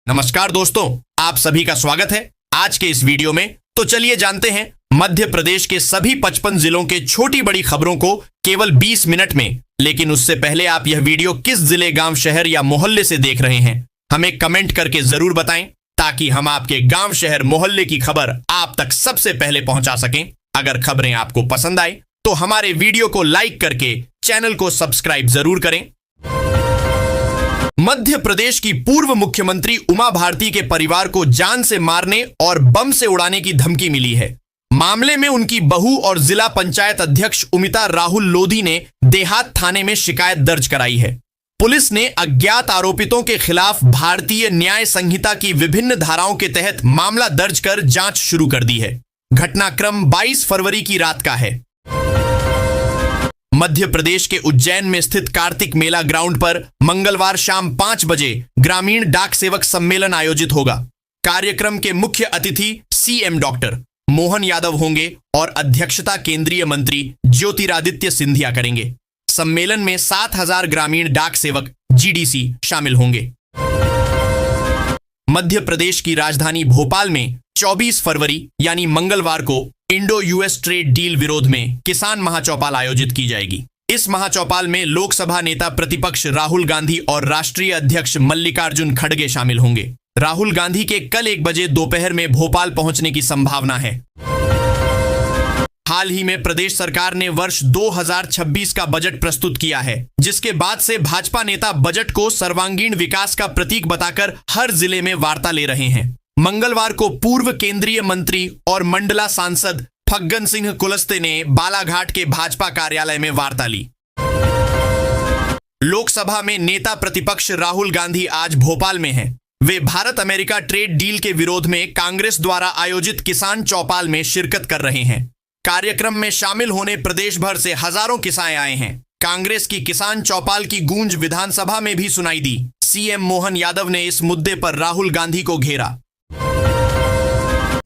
नमस्कार दोस्तों, आप सभी का स्वागत है आज के इस वीडियो में। तो चलिए जानते हैं मध्य प्रदेश के सभी 55 जिलों के छोटी बड़ी खबरों को केवल 20 मिनट में। लेकिन उससे पहले आप यह वीडियो किस जिले, गांव, शहर या मोहल्ले से देख रहे हैं, हमें कमेंट करके जरूर बताएं, ताकि हम आपके गांव, शहर, मोहल्ले की खबर आप तक सबसे पहले पहुंचा सकें। अगर खबरें आपको पसंद आए तो हमारे वीडियो को लाइक करके चैनल को सब्सक्राइब जरूर करें। मध्य प्रदेश की पूर्व मुख्यमंत्री उमा भारती के परिवार को जान से मारने और बम से उड़ाने की धमकी मिली है। मामले में उनकी बहू और जिला पंचायत अध्यक्ष उमिता राहुल लोधी ने देहात थाने में शिकायत दर्ज कराई है। पुलिस ने अज्ञात आरोपितों के खिलाफ भारतीय न्याय संहिता की विभिन्न धाराओं के तहत मामला दर्ज कर जांच शुरू कर दी है। घटनाक्रम 22 फरवरी की रात का है। मध्य प्रदेश के उज्जैन में स्थित कार्तिक मेला ग्राउंड पर मंगलवार शाम 5 बजे ग्रामीण डाक सेवक सम्मेलन आयोजित होगा। कार्यक्रम के मुख्य अतिथि सीएम डॉक्टर मोहन यादव होंगे और अध्यक्षता केंद्रीय मंत्री ज्योतिरादित्य सिंधिया करेंगे। सम्मेलन में 7,000 ग्रामीण डाक सेवक जीडीसी शामिल होंगे। मध्य प्रदेश की राजधानी भोपाल में 24 फरवरी यानी मंगलवार को इंडो यूएस ट्रेड डील विरोध में किसान महाचौपाल आयोजित की जाएगी। इस महाचौपाल में लोकसभा नेता प्रतिपक्ष राहुल गांधी और राष्ट्रीय अध्यक्ष मल्लिकार्जुन खड़गे शामिल होंगे। राहुल गांधी के कल 1 बजे दोपहर में भोपाल पहुंचने की संभावना है। हाल ही में प्रदेश सरकार ने वर्ष 2026 का बजट प्रस्तुत किया है, जिसके बाद से भाजपा नेता बजट को सर्वांगीण विकास का प्रतीक बताकर हर जिले में वार्ता ले रहे हैं। मंगलवार को पूर्व केंद्रीय मंत्री और मंडला सांसद फग्गन सिंह कुलस्ते ने बालाघाट के भाजपा कार्यालय में वार्ता ली। लोकसभा में नेता प्रतिपक्ष राहुल गांधी आज भोपाल में हैं। वे भारत अमेरिका ट्रेड डील के विरोध में कांग्रेस द्वारा आयोजित किसान चौपाल में शिरकत कर रहे हैं। कार्यक्रम में शामिल होने प्रदेश भर से हजारों किसान आए हैं। कांग्रेस की किसान चौपाल की गूंज विधानसभा में भी सुनाई दी। सीएम मोहन यादव ने इस मुद्दे पर राहुल गांधी को घेरा।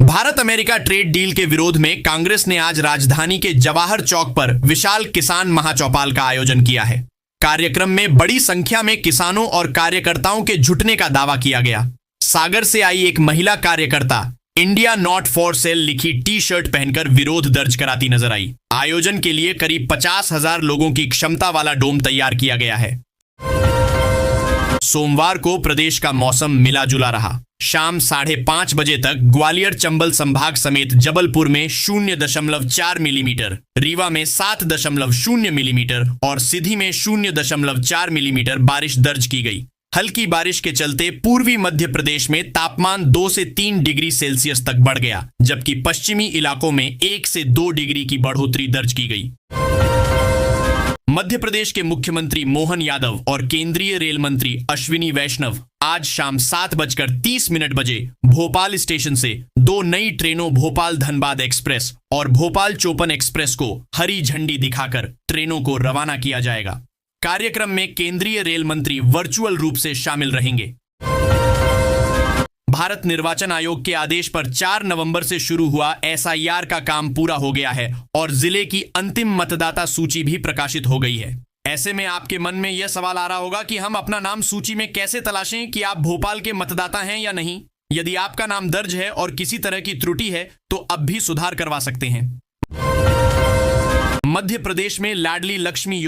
भारत अमेरिका ट्रेड डील के विरोध में कांग्रेस ने आज राजधानी के जवाहर चौक पर विशाल किसान महाचौपाल का आयोजन किया है। कार्यक्रम में बड़ी संख्या में किसानों और कार्यकर्ताओं के जुटने का दावा किया गया। सागर से आई एक महिला कार्यकर्ता इंडिया नॉट फॉर सेल लिखी टी शर्ट पहनकर विरोध दर्ज कराती नजर आई। आयोजन के लिए करीब 50,000 लोगों की क्षमता वाला डोम तैयार किया गया है। सोमवार को प्रदेश का मौसम मिला जुला रहा। शाम 5:30 बजे तक ग्वालियर चंबल संभाग समेत जबलपुर में 0.4 मिलीमीटर, रीवा में 7.0 मिलीमीटर और सीधी में 0.4 मिलीमीटर बारिश दर्ज की गई। हल्की बारिश के चलते पूर्वी मध्य प्रदेश में तापमान 2 से 3 डिग्री सेल्सियस तक बढ़ गया, जबकि पश्चिमी इलाकों में 1 से 2 डिग्री की बढ़ोतरी दर्ज की गई। मध्य प्रदेश के मुख्यमंत्री मोहन यादव और केंद्रीय रेल मंत्री अश्विनी वैष्णव आज शाम 7:30 बजे भोपाल स्टेशन से 2 नई ट्रेनों भोपाल धनबाद एक्सप्रेस और भोपाल चोपन एक्सप्रेस को हरी झंडी दिखाकर ट्रेनों को रवाना किया जाएगा। कार्यक्रम में केंद्रीय रेल मंत्री वर्चुअल रूप से शामिल रहेंगे। भारत निर्वाचन आयोग के आदेश पर 4 नवंबर से शुरू हुआ एसआईआर का काम पूरा हो गया है और जिले की अंतिम मतदाता सूची भी प्रकाशित हो गई है। ऐसे में आपके मन में यह सवाल आ रहा होगा कि हम अपना नाम सूची में कैसे तलाशें कि आप भोपाल के मतदाता हैं या नहीं। यदि आपका नाम दर्ज है और किसी तरह की त्रुटि है तो अब भी सुधार करवा सकते हैं। मध्य प्रदेश में लाडली लक्ष्मी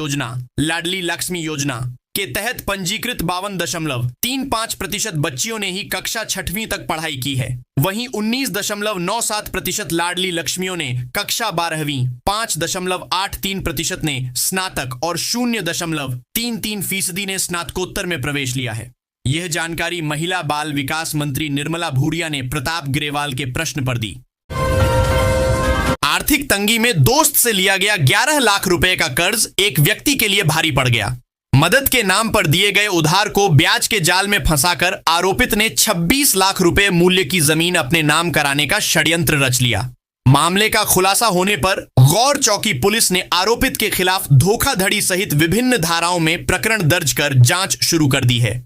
योजना के तहत पंजीकृत 52.35% बच्चियों ने ही कक्षा 6वीं तक पढ़ाई की है। वहीं 19.97% लाडली लक्ष्मियों ने कक्षा 12वीं, 5.83% ने स्नातक और 0.33% ने स्नातकोत्तर में प्रवेश लिया है। यह जानकारी महिला बाल विकास मंत्री निर्मला भूरिया ने प्रताप ग्रेवाल के प्रश्न पर दी। आर्थिक तंगी में दोस्त से लिया गया 11 लाख रुपए का कर्ज एक व्यक्ति के लिए भारी पड़ गया। मदद के नाम पर दिए गए उधार को ब्याज के जाल में फंसाकर आरोपित ने 26 लाख रुपए मूल्य की जमीन अपने नाम कराने का षड्यंत्र रच लिया। मामले का खुलासा होने पर गौर चौकी पुलिस ने आरोपित के खिलाफ धोखाधड़ी सहित विभिन्न धाराओं में प्रकरण दर्ज कर जांच शुरू कर दी है।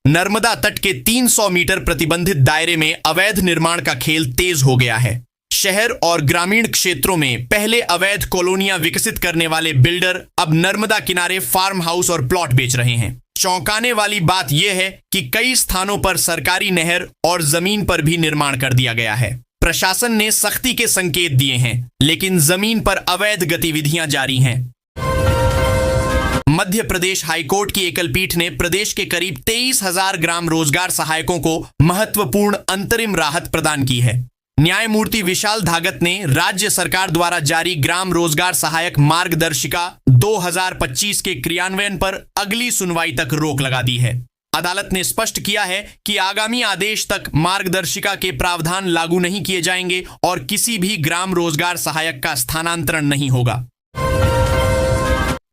नर्मदा तट के 300 मीटर प्रतिबंधित दायरे में अवैध निर्माण का खेल तेज हो गया है। शहर और ग्रामीण क्षेत्रों में पहले अवैध कॉलोनियां विकसित करने वाले बिल्डर अब नर्मदा किनारे फार्म हाउस और प्लॉट बेच रहे हैं। चौंकाने वाली बात यह है कि कई स्थानों पर सरकारी नहर और जमीन पर भी निर्माण कर दिया गया है। प्रशासन ने सख्ती के संकेत दिए हैं, लेकिन जमीन पर अवैध गतिविधियां जारी हैं। मध्य प्रदेश हाईकोर्ट की एकल पीठ ने प्रदेश के करीब 23,000 ग्राम रोजगार सहायकों को महत्वपूर्ण अंतरिम राहत प्रदान की है। न्यायमूर्ति विशाल धागत ने राज्य सरकार द्वारा जारी ग्राम रोजगार सहायक मार्गदर्शिका 2025 के क्रियान्वयन पर अगली सुनवाई तक रोक लगा दी है। अदालत ने स्पष्ट किया है कि आगामी आदेश तक मार्गदर्शिका के प्रावधान लागू नहीं किए जाएंगे और किसी भी ग्राम रोजगार सहायक का स्थानांतरण नहीं होगा।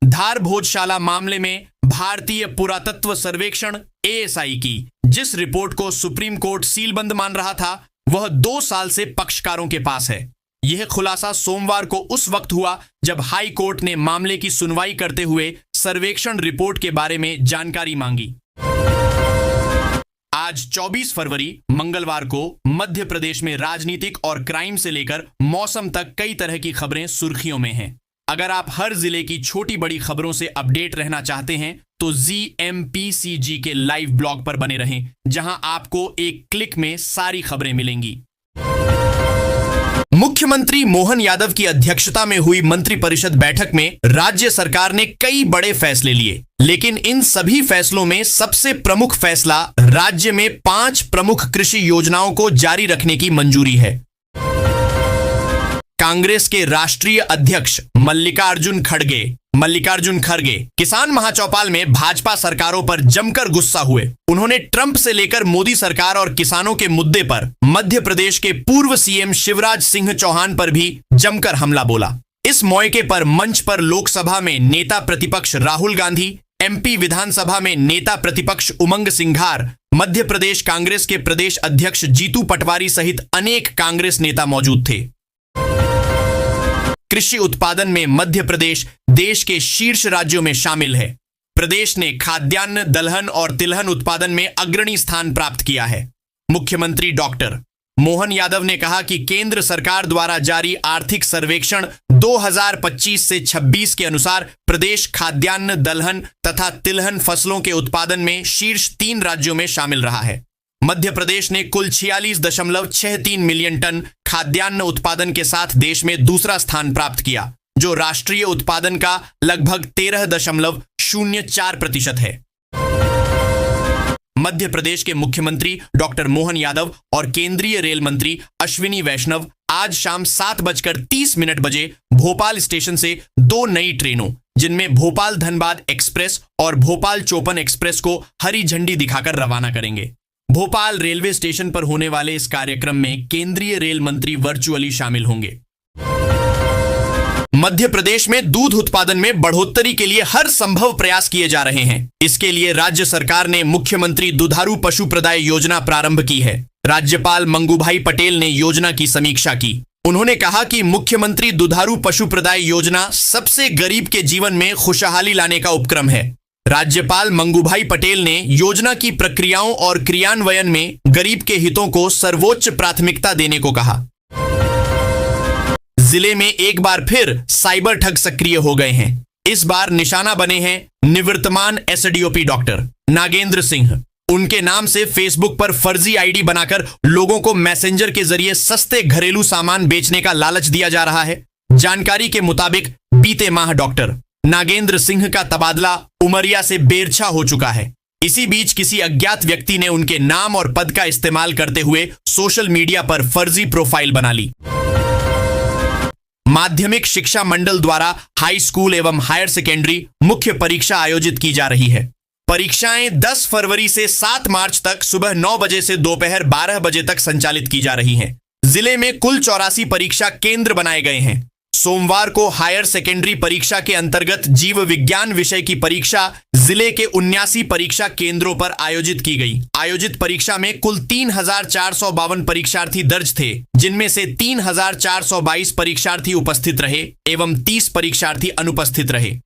धार भोजशाला मामले में भारतीय पुरातत्व सर्वेक्षण ASI की जिस रिपोर्ट को सुप्रीम कोर्ट सीलबंद मान रहा था, वह 2 साल से पक्षकारों के पास है। यह खुलासा सोमवार को उस वक्त हुआ जब हाई कोर्ट ने मामले की सुनवाई करते हुए सर्वेक्षण रिपोर्ट के बारे में जानकारी मांगी। आज 24 फरवरी मंगलवार को मध्य प्रदेश में राजनीतिक और क्राइम से लेकर मौसम तक कई तरह की खबरें सुर्खियों में हैं। अगर आप हर जिले की छोटी बड़ी खबरों से अपडेट रहना चाहते हैं तो ZMPCG के लाइव ब्लॉग पर बने रहें, जहां आपको एक क्लिक में सारी खबरें मिलेंगी। मुख्यमंत्री मोहन यादव की अध्यक्षता में हुई मंत्रिपरिषद बैठक में राज्य सरकार ने कई बड़े फैसले लिए, लेकिन इन सभी फैसलों में सबसे प्रमुख फैसला राज्य में 5 प्रमुख कृषि योजनाओं को जारी रखने की मंजूरी है। कांग्रेस के राष्ट्रीय अध्यक्ष मल्लिकार्जुन खड़गे किसान महाचौपाल में भाजपा सरकारों पर जमकर गुस्सा हुए। उन्होंने ट्रंप से लेकर मोदी सरकार और किसानों के मुद्दे पर मध्य प्रदेश के पूर्व सीएम शिवराज सिंह चौहान पर भी जमकर हमला बोला। इस मौके पर मंच पर लोकसभा में नेता प्रतिपक्ष राहुल गांधी, MP विधानसभा में नेता प्रतिपक्ष उमंग सिंघार, मध्य प्रदेश कांग्रेस के प्रदेश अध्यक्ष जीतू पटवारी सहित अनेक कांग्रेस नेता मौजूद थे। कृषि उत्पादन में मध्य प्रदेश देश के शीर्ष राज्यों में शामिल है। प्रदेश ने खाद्यान्न, दलहन और तिलहन उत्पादन में अग्रणी स्थान प्राप्त किया है। मुख्यमंत्री डॉक्टर मोहन यादव ने कहा कि केंद्र सरकार द्वारा जारी आर्थिक सर्वेक्षण 2025 से 26 के अनुसार प्रदेश खाद्यान्न, दलहन तथा तिलहन फसलों के उत्पादन में शीर्ष 3 राज्यों में शामिल रहा है। मध्य प्रदेश ने कुल 46.63 मिलियन टन खाद्यान्न उत्पादन के साथ देश में दूसरा स्थान प्राप्त किया, जो राष्ट्रीय उत्पादन का लगभग 13.04% है। मध्य प्रदेश के मुख्यमंत्री डॉक्टर मोहन यादव और केंद्रीय रेल मंत्री अश्विनी वैष्णव आज शाम 7:30 बजे भोपाल स्टेशन से 2 नई ट्रेनों, जिनमें भोपाल धनबाद एक्सप्रेस और भोपाल चोपन एक्सप्रेस को हरी झंडी दिखाकर रवाना करेंगे। भोपाल रेलवे स्टेशन पर होने वाले इस कार्यक्रम में केंद्रीय रेल मंत्री वर्चुअली शामिल होंगे। मध्य प्रदेश में दूध उत्पादन में बढ़ोतरी के लिए हर संभव प्रयास किए जा रहे हैं। इसके लिए राज्य सरकार ने मुख्यमंत्री दुधारू पशु प्रदाय योजना प्रारंभ की है। राज्यपाल मंगूभाई पटेल ने योजना की समीक्षा की। उन्होंने कहा कि मुख्यमंत्री दुधारू पशु प्रदाय योजना सबसे गरीब के जीवन में खुशहाली लाने का उपक्रम है। राज्यपाल मंगूभाई पटेल ने योजना की प्रक्रियाओं और क्रियान्वयन में गरीब के हितों को सर्वोच्च प्राथमिकता देने को कहा। जिले में एक बार फिर साइबर ठग सक्रिय हो गए हैं। इस बार निशाना बने हैं निवर्तमान SDOP डॉक्टर नागेंद्र सिंह। उनके नाम से फेसबुक पर फर्जी ID बनाकर लोगों को मैसेंजर के जरिए सस्ते घरेलू सामान बेचने का लालच दिया जा रहा है। जानकारी के मुताबिक बीते माह डॉक्टर नागेंद्र सिंह का तबादला उमरिया से बेरछा हो चुका है। इसी बीच किसी अज्ञात व्यक्ति ने उनके नाम और पद का इस्तेमाल करते हुए सोशल मीडिया पर फर्जी प्रोफाइल बना ली। माध्यमिक शिक्षा मंडल द्वारा हाई स्कूल एवं हायर सेकेंडरी मुख्य परीक्षा आयोजित की जा रही है। परीक्षाएं 10 फरवरी से 7 मार्च तक सुबह 9 बजे से दोपहर 12 बजे तक संचालित की जा रही हैं। जिले में कुल 84 परीक्षा केंद्र बनाए गए हैं। सोमवार को हायर सेकेंडरी परीक्षा के अंतर्गत जीव विज्ञान विषय की परीक्षा जिले के 79 परीक्षा केंद्रों पर आयोजित की गई। आयोजित परीक्षा में कुल 3,452 परीक्षार्थी दर्ज थे, जिनमें से 3,422 परीक्षार्थी उपस्थित रहे एवं 30 परीक्षार्थी अनुपस्थित रहे।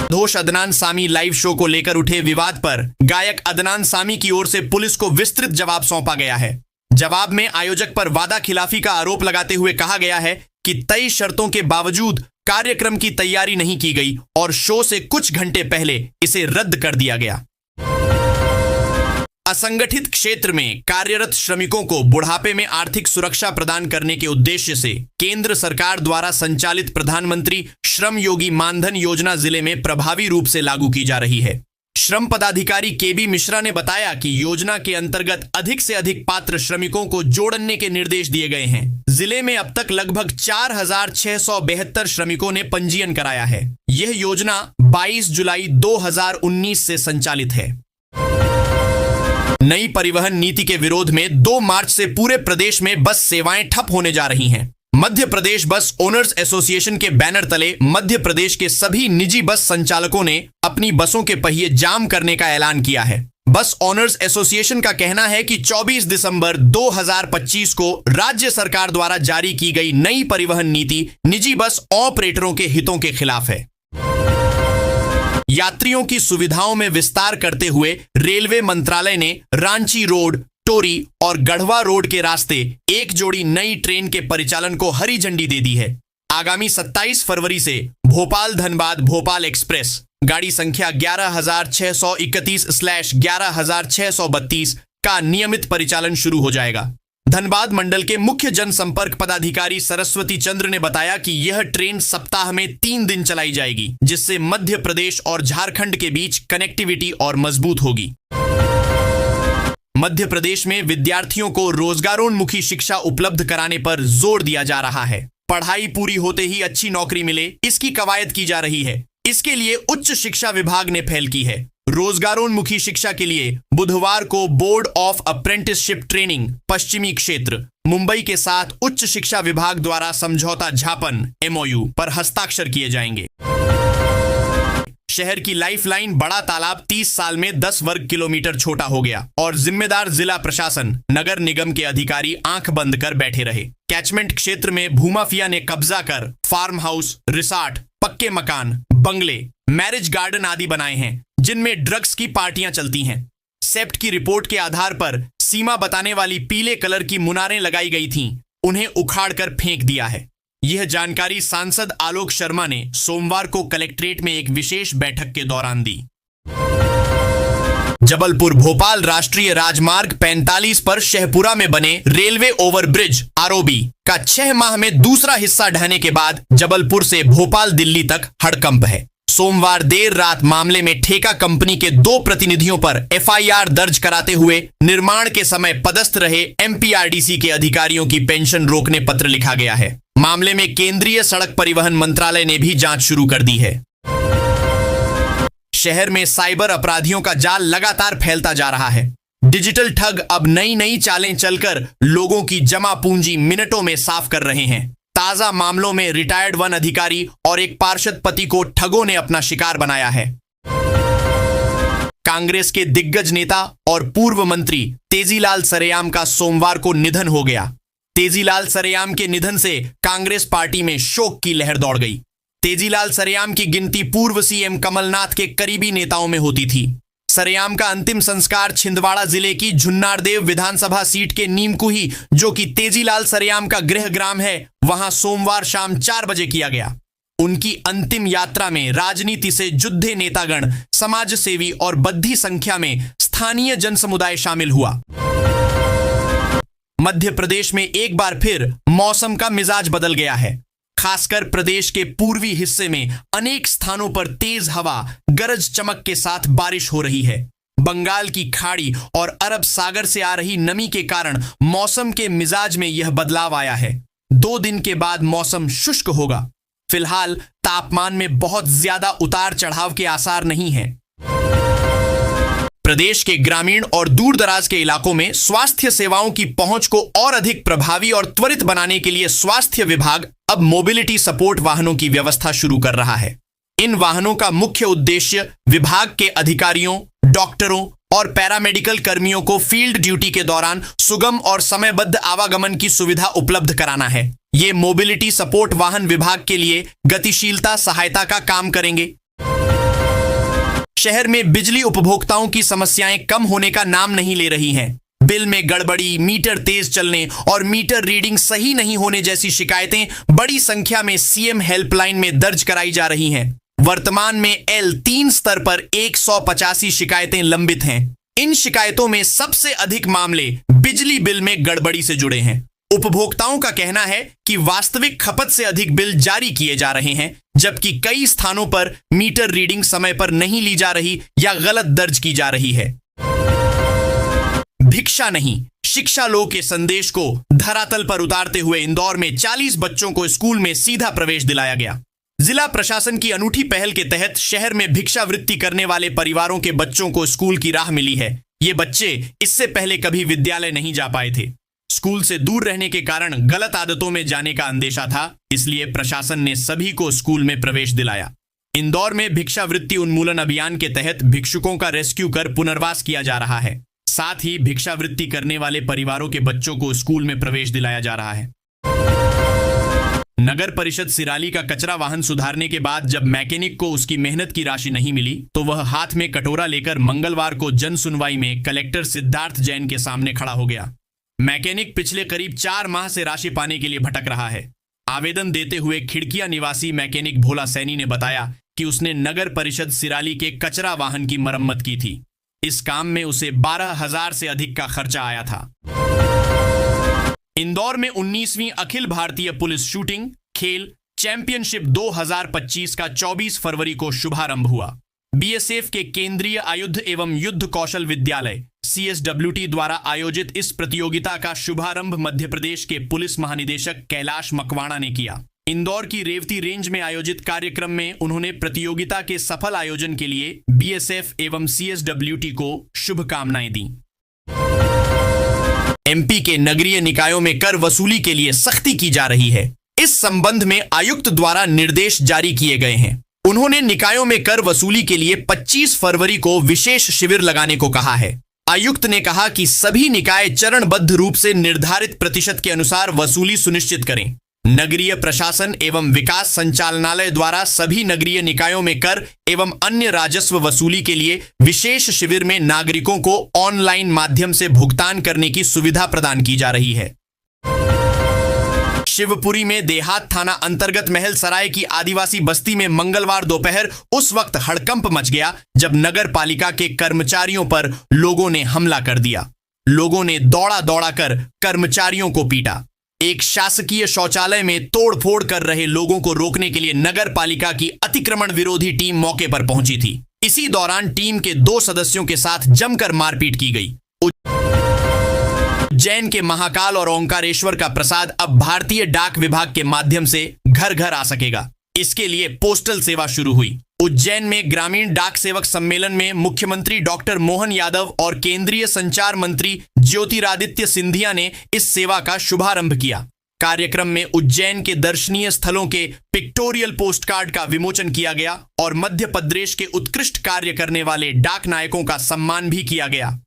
मधोश अदनान सामी लाइव शो को लेकर उठे विवाद पर गायक अदनान सामी की ओर से पुलिस को विस्तृत जवाब सौंपा गया है। जवाब में आयोजक पर वादा खिलाफी का आरोप लगाते हुए कहा गया है कि तय शर्तों के बावजूद कार्यक्रम की तैयारी नहीं की गई और शो से कुछ घंटे पहले इसे रद्द कर दिया गया। असंगठित क्षेत्र में कार्यरत श्रमिकों को बुढ़ापे में आर्थिक सुरक्षा प्रदान करने के उद्देश्य से केंद्र सरकार द्वारा संचालित प्रधानमंत्री श्रम योगी मानधन योजना जिले में प्रभावी रूप से लागू की जा रही है। श्रम पदाधिकारी केबी मिश्रा ने बताया कि योजना के अंतर्गत अधिक से अधिक पात्र श्रमिकों को जोड़ने के निर्देश दिए गए हैं। जिले में अब तक लगभग 4,672 श्रमिकों ने पंजीयन कराया है। यह योजना 22 जुलाई 2019 से संचालित है। नई परिवहन नीति के विरोध में 2 मार्च से पूरे प्रदेश में बस सेवाएं ठप होने जा रही हैं। मध्य प्रदेश बस ओनर्स एसोसिएशन के बैनर तले मध्य प्रदेश के सभी निजी बस संचालकों ने अपनी बसों के पहिए जाम करने का ऐलान किया है। बस ओनर्स एसोसिएशन का कहना है कि 24 दिसंबर 2025 को राज्य सरकार द्वारा जारी की गई नई परिवहन नीति निजी बस ऑपरेटरों के हितों के खिलाफ है। यात्रियों की सुविधाओं में विस्तार करते हुए रेलवे मंत्रालय ने रांची रोड, टोरी और गढ़वा रोड के रास्ते एक जोड़ी नई ट्रेन के परिचालन को हरी झंडी दे दी है। आगामी 27 फरवरी से भोपाल धनबाद भोपाल एक्सप्रेस गाड़ी संख्या 11,631/11632 का नियमित परिचालन शुरू हो जाएगा। धनबाद मंडल के मुख्य जनसंपर्क पदाधिकारी सरस्वती चंद्र ने बताया कि यह ट्रेन सप्ताह में 3 दिन चलाई जाएगी, जिससे मध्य प्रदेश और झारखंड के बीच कनेक्टिविटी और मजबूत होगी। मध्य प्रदेश में विद्यार्थियों को रोजगारोन्मुखी शिक्षा उपलब्ध कराने पर जोर दिया जा रहा है। पढ़ाई पूरी होते ही अच्छी नौकरी मिले, इसकी कवायद की जा रही है। इसके लिए उच्च शिक्षा विभाग ने पहल की है। रोजगारोन्मुखी शिक्षा के लिए बुधवार को बोर्ड ऑफ अप्रेंटिसशिप ट्रेनिंग पश्चिमी क्षेत्र मुंबई के साथ उच्च शिक्षा विभाग द्वारा समझौता ज्ञापन MOU पर हस्ताक्षर किए जाएंगे। शहर की लाइफलाइन बड़ा तालाब 30 साल में 10 वर्ग किलोमीटर छोटा हो गया और जिम्मेदार जिला प्रशासन, नगर निगम के अधिकारी आंख बंद कर बैठे रहे। कैचमेंट क्षेत्र में भूमाफिया ने कब्जा कर फार्म हाउस, रिसॉर्ट, पक्के मकान, बंगले, मैरिज गार्डन आदि बनाए हैं, जिनमें ड्रग्स की पार्टियां चलती हैं। सेप्ट की रिपोर्ट के आधार पर सीमा बताने वाली पीले कलर की मुनारें लगाई गई थीं, उन्हें उखाड़कर फेंक दिया है। यह जानकारी सांसद आलोक शर्मा ने सोमवार को कलेक्ट्रेट में एक विशेष बैठक के दौरान दी। जबलपुर भोपाल राष्ट्रीय राजमार्ग 45 पर शहपुरा में बने रेलवे ओवरब्रिज ROB का 6 माह में दूसरा हिस्सा ढहने के बाद जबलपुर से भोपाल दिल्ली तक हड़कंप है। सोमवार देर रात मामले में ठेका कंपनी के 2 प्रतिनिधियों पर FIR दर्ज कराते हुए निर्माण के समय पदस्थ रहे MPRDC के अधिकारियों की पेंशन रोकने पत्र लिखा गया है। मामले में केंद्रीय सड़क परिवहन मंत्रालय ने भी जांच शुरू कर दी है। शहर में साइबर अपराधियों का जाल लगातार फैलता जा रहा है। डिजिटल ठग अब नई नई चालें चलकर लोगों की जमा पूंजी मिनटों में साफ कर रहे हैं। ताजा मामलों में रिटायर्ड वन अधिकारी और एक पार्षद पति को ठगों ने अपना शिकार बनाया है। कांग्रेस के दिग्गज नेता और पूर्व मंत्री तेजीलाल सरेयाम का सोमवार को निधन हो गया। तेजीलाल सरेयाम के निधन से कांग्रेस पार्टी में शोक की लहर दौड़ गई। तेजीलाल सरेयाम की गिनती पूर्व CM कमलनाथ के करीबी नेताओं में होती थी। सरेयाम का अंतिम संस्कार छिंदवाड़ा जिले की झुन्नारदेव विधानसभा सीट के नीमकुही, जो कि तेजीलाल सरेयाम का गृह ग्राम है, वहां सोमवार शाम 4 बजे किया गया। उनकी अंतिम यात्रा में राजनीति से जुद्धे नेतागण, समाज सेवी और बद्धी संख्या में स्थानीय जनसमुदाय शामिल हुआ। मध्य प्रदेश में एक बार फिर मौसम का मिजाज बदल गया है। खासकर प्रदेश के पूर्वी हिस्से में अनेक स्थानों पर तेज हवा, गरज चमक के साथ बारिश हो रही है। बंगाल की खाड़ी और अरब सागर से आ रही नमी के कारण मौसम के मिजाज में यह बदलाव आया है। 2 दिन के बाद मौसम शुष्क होगा। फिलहाल तापमान में बहुत ज्यादा उतार चढ़ाव के आसार नहीं है। प्रदेश के ग्रामीण और दूर दराज के इलाकों में स्वास्थ्य सेवाओं की पहुंच को और अधिक प्रभावी और त्वरित बनाने के लिए स्वास्थ्य विभाग अब मोबिलिटी सपोर्ट वाहनों की व्यवस्था शुरू कर रहा है। इन वाहनों का मुख्य उद्देश्य विभाग के अधिकारियों, डॉक्टरों और पैरामेडिकल कर्मियों को फील्ड ड्यूटी के दौरान सुगम और समयबद्ध आवागमन की सुविधा उपलब्ध कराना है। ये मोबिलिटी सपोर्ट वाहन विभाग के लिए गतिशीलता सहायता का काम करेंगे। शहर में बिजली उपभोक्ताओं की समस्याएं कम होने का नाम नहीं ले रही हैं। बिल में गड़बड़ी, मीटर तेज चलने और मीटर रीडिंग सही नहीं होने जैसी शिकायतें बड़ी संख्या में सीएम हेल्पलाइन में दर्ज कराई जा रही हैं। वर्तमान में L3 स्तर पर 185 शिकायतें लंबित हैं। इन शिकायतों में सबसे अधिक मामले बिजली बिल में गड़बड़ी से जुड़े हैं। उपभोक्ताओं का कहना है कि वास्तविक खपत से अधिक बिल जारी किए जा रहे हैं, जबकि कई स्थानों पर मीटर रीडिंग समय पर नहीं ली जा रही या गलत दर्ज की जा रही है। भिक्षा नहीं, शिक्षा लो के संदेश को धरातल पर उतारते हुए इंदौर में 40 बच्चों को स्कूल में सीधा प्रवेश दिलाया गया। जिला प्रशासन की अनूठी पहल के तहत शहर में भिक्षावृत्ति करने वाले परिवारों के बच्चों को स्कूल की राह मिली है। ये बच्चे इससे पहले कभी विद्यालय नहीं जा पाए थे। स्कूल से दूर रहने के कारण गलत आदतों में जाने का अंदेशा था, इसलिए प्रशासन ने सभी को स्कूल में प्रवेश दिलाया। इंदौर में भिक्षावृत्ति उन्मूलन अभियान के तहत भिक्षुकों का रेस्क्यू कर पुनर्वास किया जा रहा है। साथ ही भिक्षावृत्ति करने वाले परिवारों के बच्चों को स्कूल में प्रवेश दिलाया जा रहा है। नगर परिषद सिराली का कचरा वाहन सुधारने के बाद जब मैकेनिक को उसकी मेहनत की राशि नहीं मिली तो वह हाथ में कटोरा लेकर मंगलवार को जन सुनवाई में कलेक्टर सिद्धार्थ जैन के सामने खड़ा हो गया। मैकेनिक पिछले करीब 4 माह से राशि पाने के लिए भटक रहा है। आवेदन देते हुए खिड़किया निवासी मैकेनिक भोला सैनी ने बताया कि उसने नगर परिषद सिराली के कचरा वाहन की मरम्मत की थी। इस काम में उसे 12,000 से अधिक का खर्चा आया था। इंदौर में 19वीं अखिल भारतीय पुलिस शूटिंग खेल चैंपियनशिप 2025 का 24 फरवरी को शुभारंभ हुआ। बीएसएफ के केंद्रीय आयुध एवं युद्ध कौशल विद्यालय CSWT द्वारा आयोजित इस प्रतियोगिता का शुभारंभ मध्य प्रदेश के पुलिस महानिदेशक कैलाश मकवाणा ने किया। इंदौर की रेवती रेंज में आयोजित कार्यक्रम में उन्होंने प्रतियोगिता के सफल आयोजन के लिए बीएसएफ एवं CSWT को शुभकामनाएं दी। एमपी के नगरीय निकायों में कर वसूली के लिए सख्ती की जा रही है। इस संबंध में आयुक्त द्वारा निर्देश जारी किए गए हैं। उन्होंने निकायों में कर वसूली के लिए 25 फरवरी को विशेष शिविर लगाने को कहा है। आयुक्त ने कहा कि सभी निकाय चरणबद्ध रूप से निर्धारित प्रतिशत के अनुसार वसूली सुनिश्चित करें। नगरीय प्रशासन एवं विकास संचालनालय द्वारा सभी नगरीय निकायों में कर एवं अन्य राजस्व वसूली के लिए विशेष शिविर में नागरिकों को ऑनलाइन माध्यम से भुगतान करने की सुविधा प्रदान की जा रही है। शिवपुरी में देहात थाना अंतर्गत महल सराय की आदिवासी बस्ती में मंगलवार दोपहर उस वक्त हड़कंप मच गया जब नगर पालिका के कर्मचारियों पर लोगों ने हमला कर दिया। लोगों ने दौड़ा दौड़ा कर कर्मचारियों को पीटा। एक शासकीय शौचालय में तोड़फोड़ कर रहे लोगों को रोकने के लिए नगर पालिका की अतिक्रमण विरोधी टीम मौके पर पहुंची थी। इसी दौरान टीम के 2 सदस्यों के साथ जमकर मारपीट की गई। उज्जैन के महाकाल और ओंकारेश्वर का प्रसाद अब भारतीय डाक विभाग के माध्यम से घर घर आ सकेगा। इसके लिए पोस्टल सेवा शुरू हुई। उज्जैन में ग्रामीण डाक सेवक सम्मेलन में मुख्यमंत्री डॉक्टर मोहन यादव और केंद्रीय संचार मंत्री ज्योतिरादित्य सिंधिया ने इस सेवा का शुभारंभ किया। कार्यक्रम में उज्जैन के दर्शनीय स्थलों के पिक्टोरियल पोस्ट कार्ड का विमोचन किया गया और मध्य प्रदेश के उत्कृष्ट कार्य करने वाले डाक नायकों का सम्मान भी किया गया।